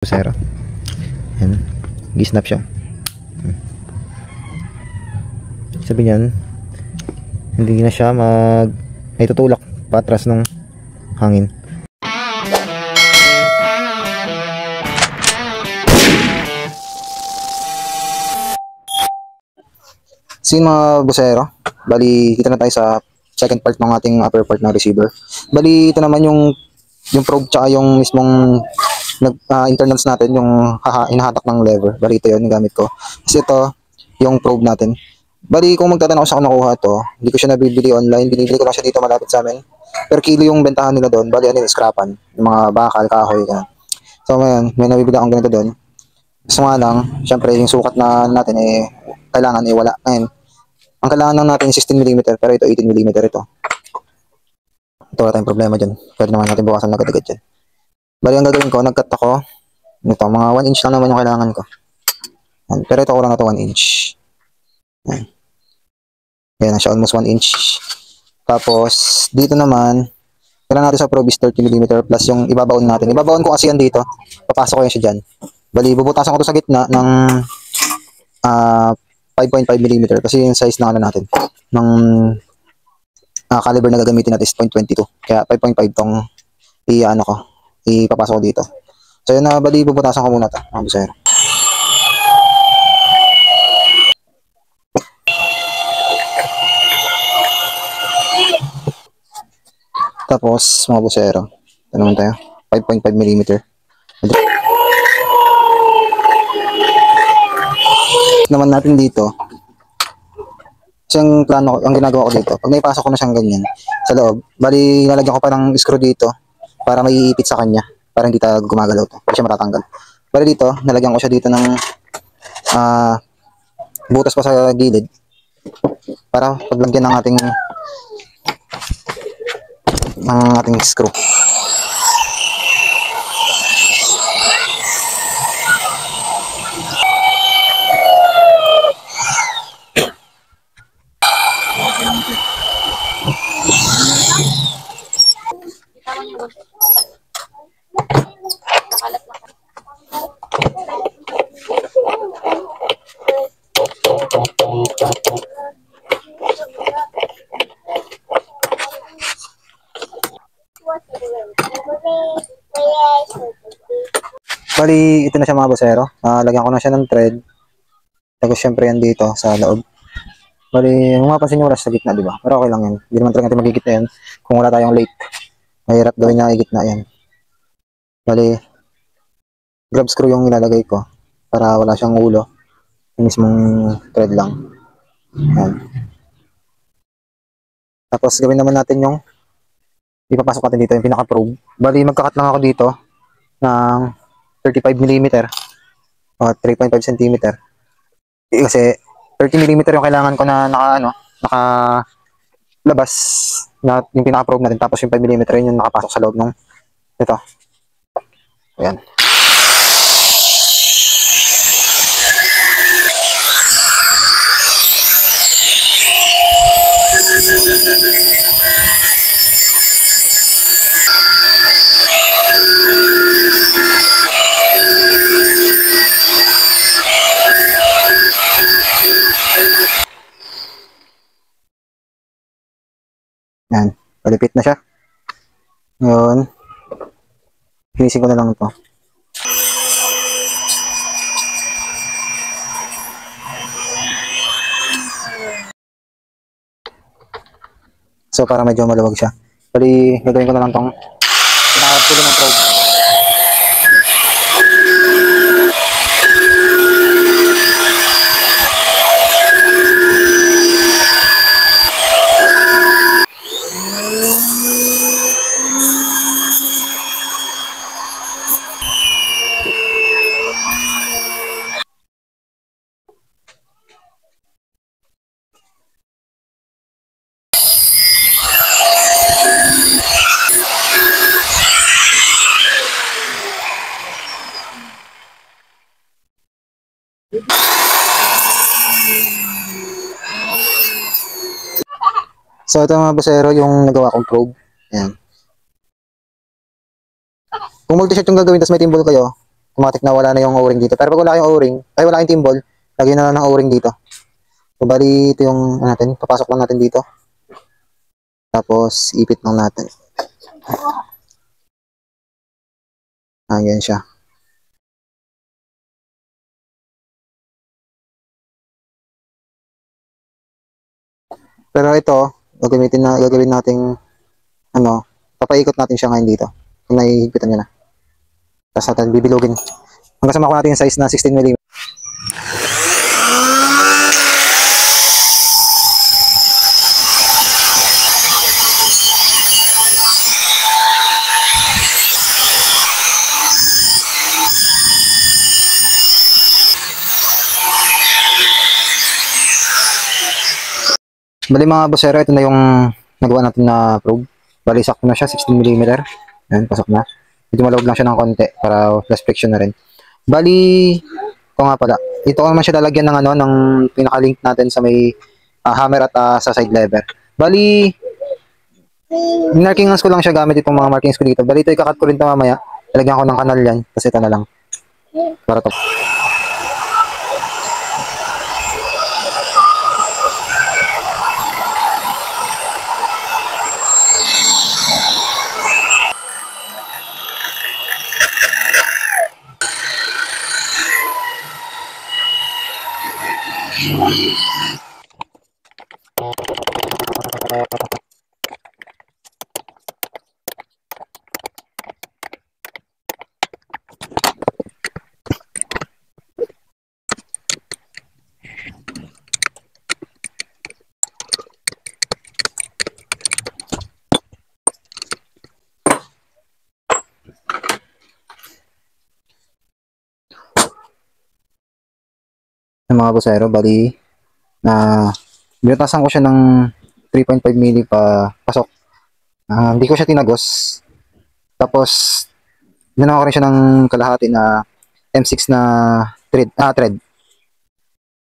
Zero. Yan. Gisnap siya. Sabi niyan, hindi na siya ay tutulak patras ng hangin. So yun mga busero, bali kita na tayo sa second part ng ating upper part ng receiver. Bali ito naman yung probe tsaka yung mismong internals natin, yung hinahatak ng lever. Bali ito yun yung gamit ko. Kasi ito yung probe natin. Bali kung magtatanong sa kung nakuha to, hindi ko siya nabibili online, binibili ko lang siya dito malapit sa amin. Per kilo yung bentahan nila doon, bali ano yung scrapan, yung mga bakal, kahoy, ganun. So ngayon, may nabibili akong ganito doon. Gusto nga lang, syempre yung sukat na natin kailangan wala. Ngayon, ang kailangan lang natin 16mm, pero ito 18mm ito. Ito wala tayong problema dyan. Pwede naman natin bukasan agad-agad dyan. Bali ang gagawin ko, nag-cut ako. Ito, mga 1 inch lang naman yung kailangan ko. Yan. Pero ito ko lang na ito 1 inch. Yan. Yan na siya, almost 1 inch. Tapos, dito naman, kailangan natin sa probe is 30mm plus yung ibabaon natin. Ibabaon ko kasi yan dito. Papasok ko yan siya dyan. Bali, bubutasan ko ito sa gitna ng 5.5mm kasi yung size na ano natin ng caliber na gagamitin natin is 0.22, kaya 5.5 tong ipapasok ko dito. So yun na, bali bubutasan ko muna ito mga busero. Tapos mga busero, ito naman tayo 5.5mm naman natin dito. Siyang plano, ang ginagawa ko dito, pag naipasok ko na siyang ganyan sa loob, bali lalagyan ko pa ng screw dito para may iipit sa kanya, para hindi tayo gumagalaw to, hindi siya matatanggal. Bali dito, nalagyan ko siya dito ng butas pa sa gilid para paglagyan ng ating screw. Bali, ito na siya mga busero. Lagyan ko na siya ng thread. Tapos syempre yan dito sa loob. Bali, mapapansin nyo wala sa gitna, di ba? Pero okay lang yan. Hindi naman talaga natin magigitna yan. Kung wala tayong late, mahirap gawin niya igitna yan. Bali, grab screw yung ilalagay ko para wala siyang ulo. Yung mismong thread lang. Yan. Tapos gawin naman natin yung ipapasok natin dito yung pinaka-probe. Bali, magkakat lang ako dito ng 35mm o 3.5 cm. Kasi 30mm yung kailangan ko na nakalabas na yung pinaka-probe natin, tapos yung 5mm yun yung nakapasok sa loob ng ito. Ayan. Yan, palipit na siya. Ngayon, finising ko na lang ito. So, para medyo maluwag siya. Bali, gagawin ko na lang itong pinakapulo ng probe. So ito mga busero yung nagawa kong probe. Ayan. Kung multi-shot yung gagawin tapos may timbol kayo, automatic na wala na yung o-ring dito. Pero pag wala kayong o-ring, ay wala kayong timbol, lagyan na lang ng o-ring dito. So, bali, ito yung natin, papasok lang natin dito. Tapos, ipit lang natin. Ayan siya. Pero ito, gagawin nating, papaikot natin siya ngayon dito. Kung nahihigpitan niya na. Tapos natin bibilugin. Hanggang sa makuha natin yung size na 16mm. Bali mga bossero, ito na yung nagawa natin na probe. Bali sakto na siya, 16mm. Ayan, pasok na. Medyo malawag lang siya ng konti para less friction na rin. Bali, ito nga pala. Ito naman siya lalagyan ng ng pinaka-link natin sa may hammer at sa side lever. Bali, markings ko lang siya gamit itong mga markings ko dito. Bali, ito ikakat ko rin ito mamaya. Lalagyan ko ng kanal yan. Kasi ito na lang. Para to. Mga bossero, bali na binutasan ko siya ng 3.5 mm pa pasok. Hindi ko siya tinagos. Tapos ginawa ko rin siya ng kalahati na M6 na thread.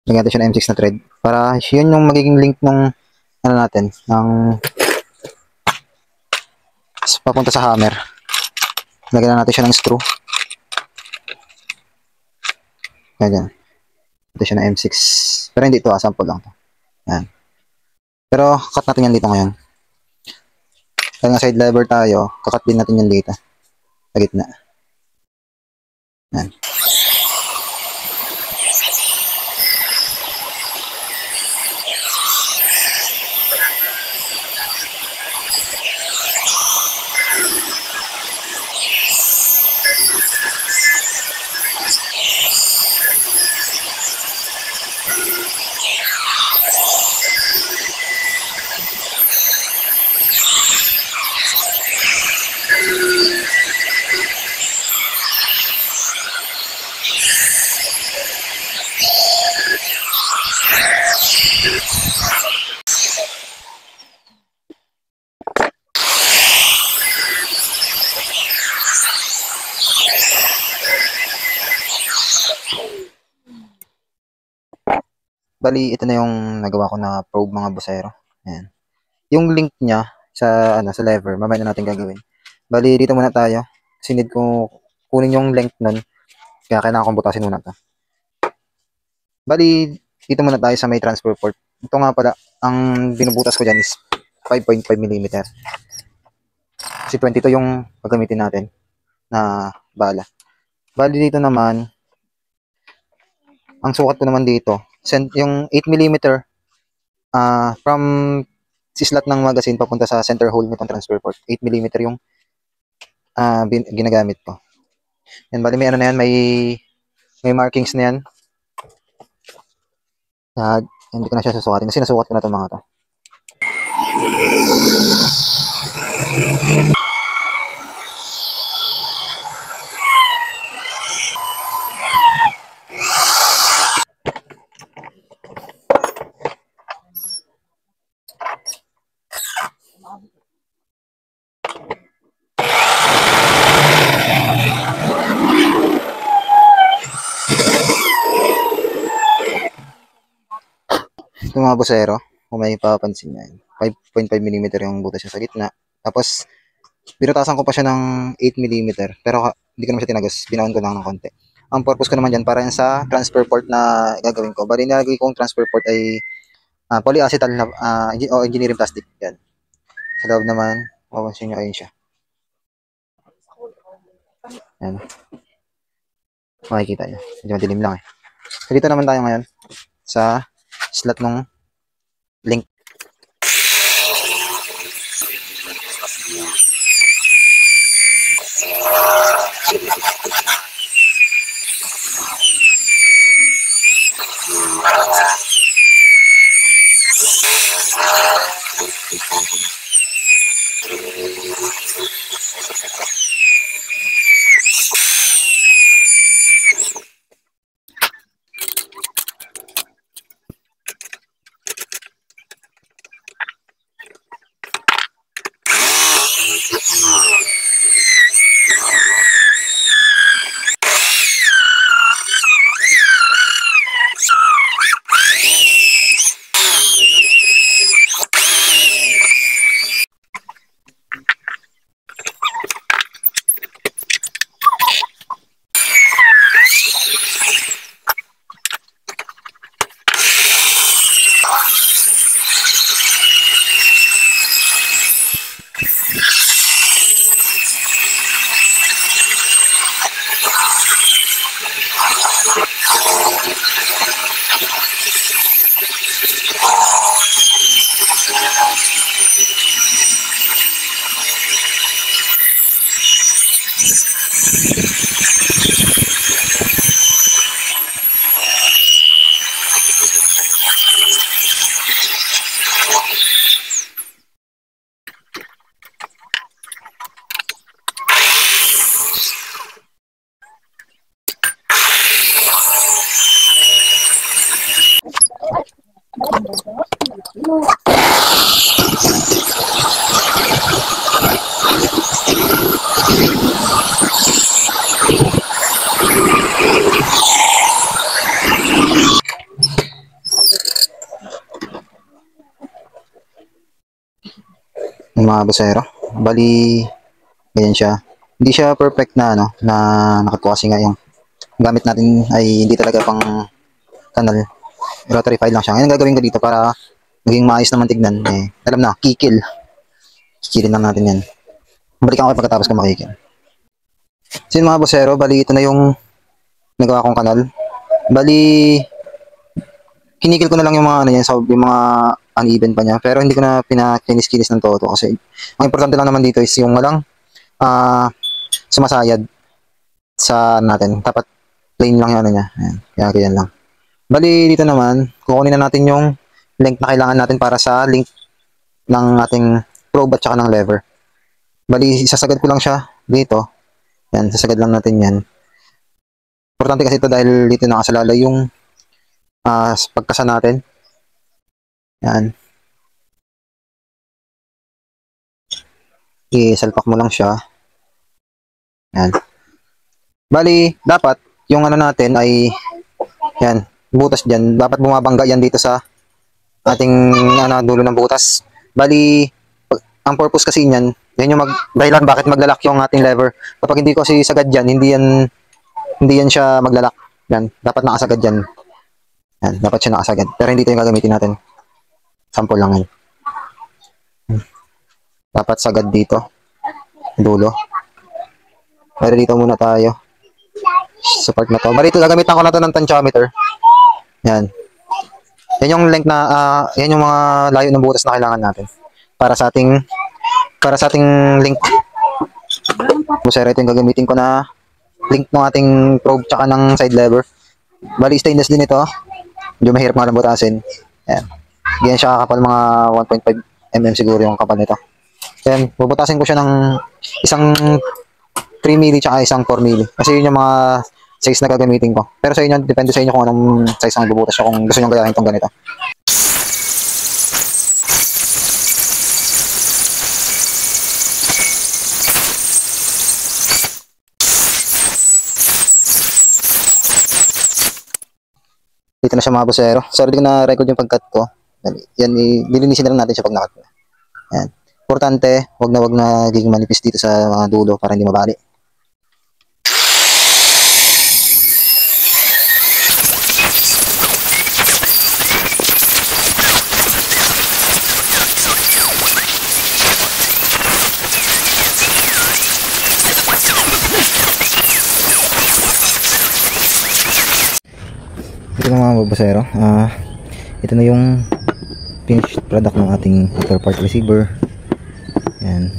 Lagyan natin siya ng M6 na thread para yun yung magiging link ng natin ng papunta sa hammer. Lagyan natin siya ng screw. Ganyan. Ito siya na M6. Pero hindi ito, sample lang to. Yan. Pero cut natin yan dito ngayon. Dahil nga side lever tayo, kakat din natin yan dito. Sa gitna. Yan. Bali, ito na yung nagawa ko na probe mga bossero. Ayan. Yung link niya sa lever, mamaya na natin gagawin. Bali, dito muna tayo. Kasi need ko kunin yung length nun. Kaya kailangan kong butasin muna ito. Bali, dito muna tayo sa may transfer port. Ito nga pala, ang binubutas ko dyan is 5.5 mm. Kasi 22 yung gagamitin natin na bala. Bali, dito naman, ang sukat ko naman dito, yung 8mm from slot ng magazine papunta sa center hole nitong transfer port. 8mm yung ginagamit ko. Yan, bali may na yan, may markings na yan. Hindi ko na siya susukatin kasi nasukat ko na itong mga to. Ito mga bossero, kung may papansin nyo, 5.5 mm yung butas niya sa gitna. Tapos, Binutasan ko pa siya ng 8 mm, pero hindi ko naman siya tinagos, binaon ko lang ng konti. Ang purpose ko naman dyan, para yan sa transfer port na gagawin ko. Bali, nilagay kong transfer port ay polyacetal na, o engineering plastic. Yan. Sa loob naman, mapansin nyo, ayun siya. Yan. Makikita nyo. Medyo madilim lang eh. So, dito naman tayo ngayon sa slot ng link. Yung mga busero. Bali, ganyan siya. Hindi siya perfect na ano, na nakatuwa kasi nga yung gamit natin ay hindi talaga pang kanal. Rotary file lang siya. Ngayon gagawin ko dito para maging maayos naman tignan. Eh, alam na, kikil. Kikilin lang natin yan. Balikan ko pagkatapos ko makikil. So yun mga busero, bali ito na yung nagawa kong kanal. Bali, kinikil ko na lang yung mga ano yan, so yung mga uneven pa niya. Pero hindi ko na pinakinis-kinis ng todo kasi ang importante lang naman dito is yung walang sumasayad sa natin. Dapat plain lang yung ano niya. Ayan, kaya ganyan lang. Bali, dito naman, kukunin na natin yung length na kailangan natin para sa link ng ating probe at saka ng lever. Bali, sasagad ko lang siya dito. Yan, sasagad lang natin yan. Importante kasi ito dahil dito nakasalalay yung pagkasa natin. Yan. I-salpak mo lang siya. Yan. Bali, dapat yung ano natin ay yan, butas dyan. Dapat bumabangga yan dito sa ating dulo ng butas. Bali, ang purpose kasi niyan, yan yung dahilan bakit maglalak yung ating lever. Kapag hindi ko kasi sagad dyan, hindi yan siya maglalak. Yan, dapat nakasagad yan. Yan, dapat siya nakasagad. Pero hindi ito yung gagamitin natin. Sample lang yan. Dapat sagad dito. Dulo. Pero dito muna tayo. Sa part na to. Bali ito, gagamitan ko na to ng tensiometer. Yan. Yan yung length na, yan yung mga layo ng butas na kailangan natin. Para sa ating link. Busero, ito yung gagamitin ko na link ng ating probe tsaka ng side lever. Bali, stainless din ito. Medyo mahirap nga lang butasin. Yan. Ganyan siya kakapal, mga 1.5 mm siguro yung kapal nito. Yan, bubutasin ko siya ng isang 3 mm tsaka isang 4 mm. Kasi yun yung mga size na gagamitin ko. Pero sa inyo, depende sa inyo kung anong size ang bubutas nyo, kung gusto nyo gayahin itong ganito. Dito na siya mga busero. Sorry, di ko na record yung pagkat ko. Yan, nilinisin na lang natin siya pag nakat ko. Yan. Importante, wag na nagiging manipis dito sa mga dulo para hindi mabali. Ito na mga babasero, ito na yung finished product ng ating upper part receiver. Yan.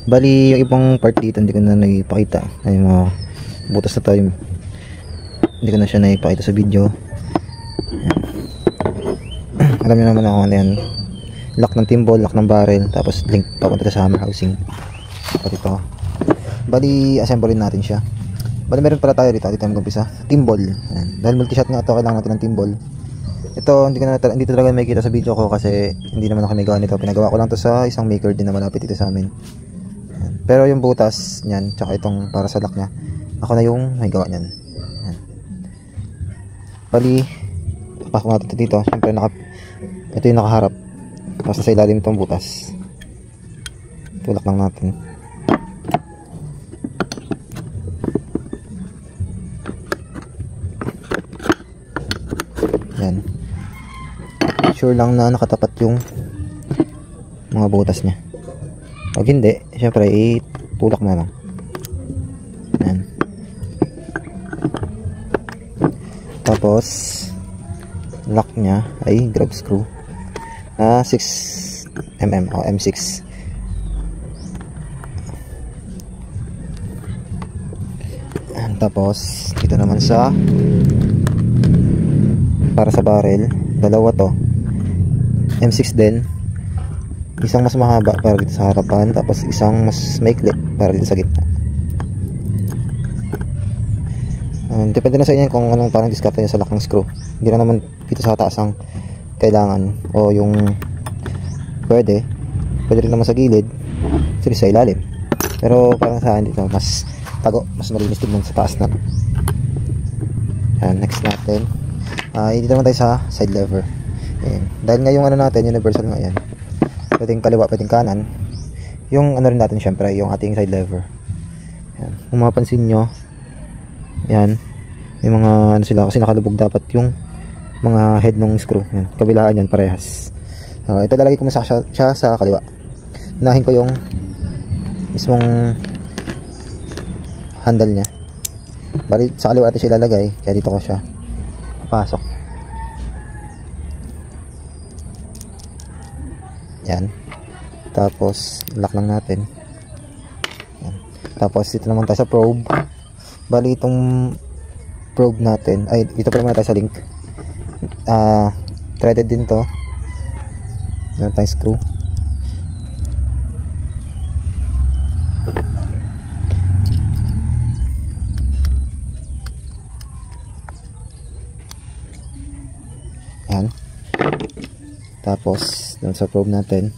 Bali yung ibang part dito hindi ko na naipakita, ay mga butas na to, hindi ko na siya naipakita sa video. Yan. Alam niyo naman ako ano yan, lock ng timbal, lock ng barrel, tapos link papunta sa hammer housing. Pati ito, bali assemble natin siya. Bali meron pala tayo dito mag-umpisa, timbal. Yan. Dahil multi shot nga ito, kailangan natin ng timbal. Ito hindi talaga makikita sa video ko kasi hindi naman ako may gawa nito. Pinagawa ko lang to sa isang maker din na malapit dito sa amin. Yan. Pero yung butas niyan, tsaka itong para sa lock niya, ako na yung may gawa niyan. Yan. Bali papasok natin ito dito. Siyempre ito yung nakaharap, tapos sa ilalim itong butas. Tulak lang natin. Yan. Sure lang na nakatapat yung mga butas niya. Pag hindi, syempre itulak mo lang. Yan. Tapos lock niya ay grab screw 6mm o M6. Yan. Tapos dito naman sa para sa barrel, dalawa to M6 din, isang mas mahaba para dito sa harapan, tapos isang mas maikli para dito sa gitna. Depende na sa inyo kung anong parang diskarte nyo sa lock ng screw. Hindi na naman dito sa taas ang kailangan, o yung pwede rin naman sa gilid, sa ilalim. Pero parang sa akin dito mas tago, mas malinis tignan sa taas na. Next natin, dito naman tayo sa side lever. Ayan. Dahil nga yung ano natin, universal nga yan, pwedeng kaliwa, pwedeng kanan. Yung ano rin natin syempre, yung ating side lever. Ayan. Kung mapapansin nyo, yan, may mga ano sila, kasi nakalubog dapat yung mga head ng screw. Ayan. Kabilaan yan, parehas. Ito lalagay ko siya sa kaliwa. Unahin ko yung mismong handle nya. Bali sa kaliwa natin siya ilalagay, kaya dito ko siya pasok. Yan. Tapos lock lang natin. Yan. Tapos ito naman tayo sa probe. Bali itong probe natin, ay dito pa naman tayo sa link. Threaded din to. Meron tayong screw. Yan. Tapos dun sa probe natin,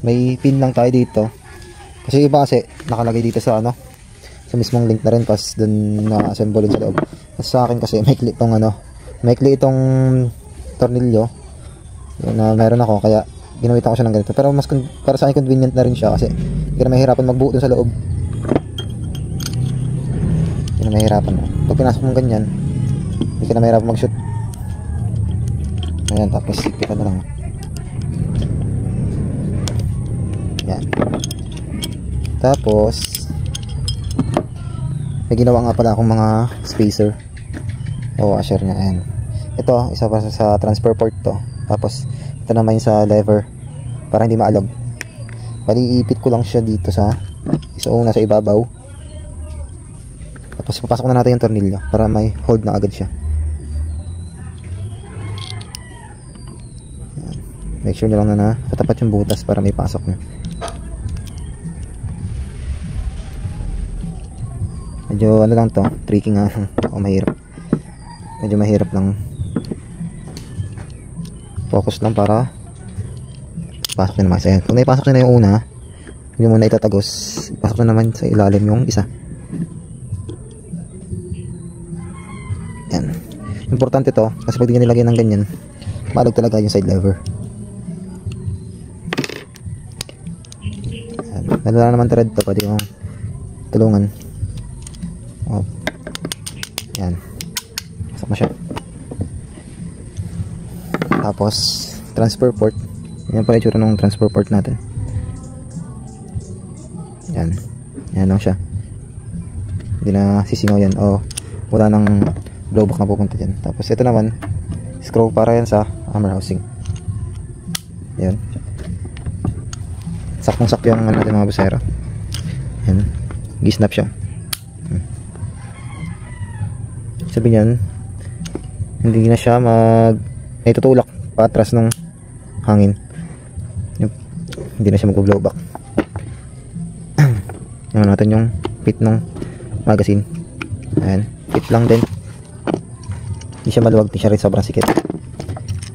may pin lang tayo dito. Kasi iba kasi nakalagay dito sa ano, sa mismong link na rin, pas dun na assemble sa loob. Sa akin kasi maikli itong ano, maikli itong tornilyo na meron ako, kaya ginamit ako siya ng ganito. Pero mas para sa akin convenient na rin siya kasi hindi na mahirapan magbuo dun sa loob. Hindi na mahirapan. Pag pinasok mo ganyan, hindi ka na mahirapan mag shoot. Ayan, tapos ipitan na lang. Yan. Tapos may ginawa nga pala akong mga spacer o washer nya. Ayan. Ito, isa pa sa transfer port to. Tapos ito naman yung sa lever para hindi maalog. Bali iipit ko lang siya dito sa una sa ibabaw. Tapos papasok na natin yung tornilyo para may hold na agad siya. Ayan. Make sure nyo lang na katapat yung butas para may pasok na. Medyo ano lang to, tricky nga o mahirap. Medyo mahirap lang. Focus lang para pasok na naman. Ayan. Kung naipasok na yung una, hindi mo na itatagos, pasok na naman sa ilalim yung isa. Yan. Importante to kasi pag di nyo nilagay ng ganyan, malog talaga yung side lever. wala naman thread to, pwede yung tulungan. Oh. Yan. Pasok na siya. Tapos transfer port. Yan pala itsura ng transfer port natin. Yan. Yan lang siya. Hindi na sisingaw yan. O wala nang blowback na pupunta dyan. Tapos ito naman, screw para yan sa hammer housing. Yan. Saktong-sakto yung natin mga busero. Yan. Gisnap siya. Sabi niyan, hindi na siya itutulak patras ng hangin. Hindi na siya mag-blowback. Yan natin yung fit ng magazine. Ayan. Fit lang din. Hindi siya maluwag. Hindi siya rin sobrang sikip.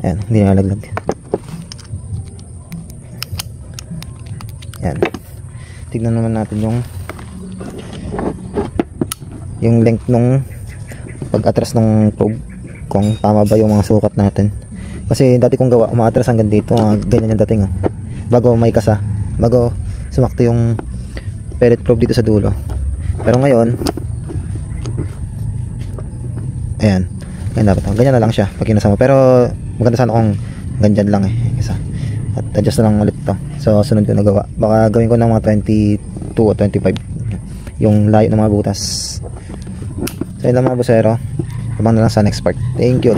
Ayan. Hindi nalaglag. Ayan. Tignan naman natin yung length nung pag-atras ng probe. Kung tama ba yung mga sukat natin. Kasi dati kong gawa, umaatras hanggang dito. Ganyan yung dating. Bago may kasa. Bago sumakto yung pellet probe dito sa dulo. Pero ngayon, ayan. Ganyan dapat. Ganyan na lang siya pag kinasama. Pero maganda sana kung ganyan lang isa. At adjust na lang ulit to. So sunod ko nagawa. Baka gawin ko ng mga 22 o 25 yung layo ng mga butas. So yun lang mga busero. Abang na lang sa next part. Thank you.